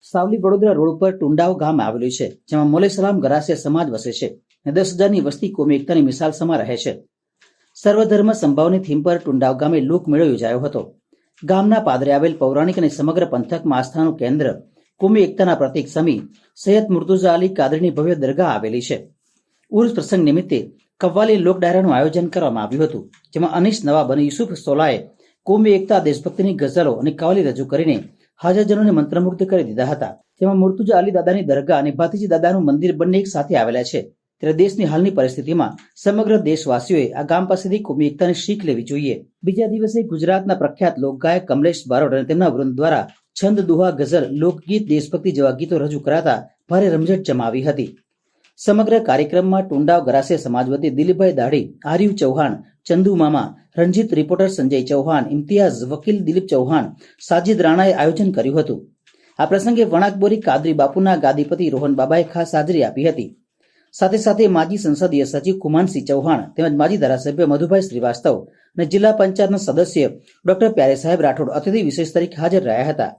Savli Vadodara road ઉપર ટુંડાવ ગામ આવેલું છે, જેમાં મોલેસલામ ગરાસિયા સમાજ વસે છે અને 10,000ની વસ્તી કોમી એકતાની મિસાલ સમા રહે છે. સર્વધર્મ સંભાવની થીમ પર ટુંડાવ ગામે લોકમેળો યોજાયો હતો. ગામના પાદરે આવેલ પૌરાણિક અને સમગ્ર પંથકમાં આસ્થાનું કેન્દ્ર કોમી એકતાના પ્રતીક સમી સૈયદ મુર્તુઝા અલી કાદરીની ભવ્ય દરગાહ આવેલી છે. ઉર્સ પ્રસંગ નિમિત્તે કવ્વાલી લોક ડાયરાનું આયોજન કરવામાં આવ્યું હતું, જેમાં અનીસ નવાબ અને યુસુફ સોલાએ કોમી એકતા, દેશભક્તિની ગઝલો અને કવ્વાલી રજૂ કરીને હાજરજનોને મંત્રમુગ્ધ કરી દીધા હતા. તેમાં મુર્તુઝા અલી દાદાની દરગાહ અને ભાતીજી દાદાનું મંદિર બંને એક સાથે આવેલા છે. ત્યારે દેશની હાલની પરિસ્થિતિમાં સમગ્ર દેશવાસીઓએ આ ગામ પાસેથી કોમી એકતાની શીખ લેવી જોઈએ. બીજા દિવસે ગુજરાતના પ્રખ્યાત લોકગાયક કમલેશ બારોટ અને તેમના વૃંદ દ્વારા છંદ, દુહા, ગઝલ, લોકગીત, દેશભક્તિ જેવા ગીતો રજૂ કરાતા ભારે રમઝટ જમાવી હતી. સમગ્ર કાર્યક્રમમાં ટુંડાવ ગરાસિયા સમાજ વતી દિલીપભાઈ દાઢી, આર્યુ ચૌહાણ, ચંદુ મામા, રણજીત રિપોર્ટર સંજય ચૌહાણ, ઇમ્તિયાઝ વકીલ દિલીપ ચૌહાણ, સાજિદ રાણાએ આયોજન કર્યું હતું. આ પ્રસંગે વણાકબોરી કાદરી બાપુના ગાદીપતિ રોહન બાબાએ ખાસ હાજરી આપી હતી. સાથે સાથે માજી સંસદીય સચિવ કુમાનસિંહ ચૌહાણ તેમજ માજી ધારાસભ્ય મધુભાઈ શ્રીવાસ્તવ અને જિલ્લા પંચાયતના સદસ્ય ડોક્ટર પ્યારે સાહેબ રાઠોડ અતિથિ વિશેષ તરીકે હાજર રહ્યા હતા.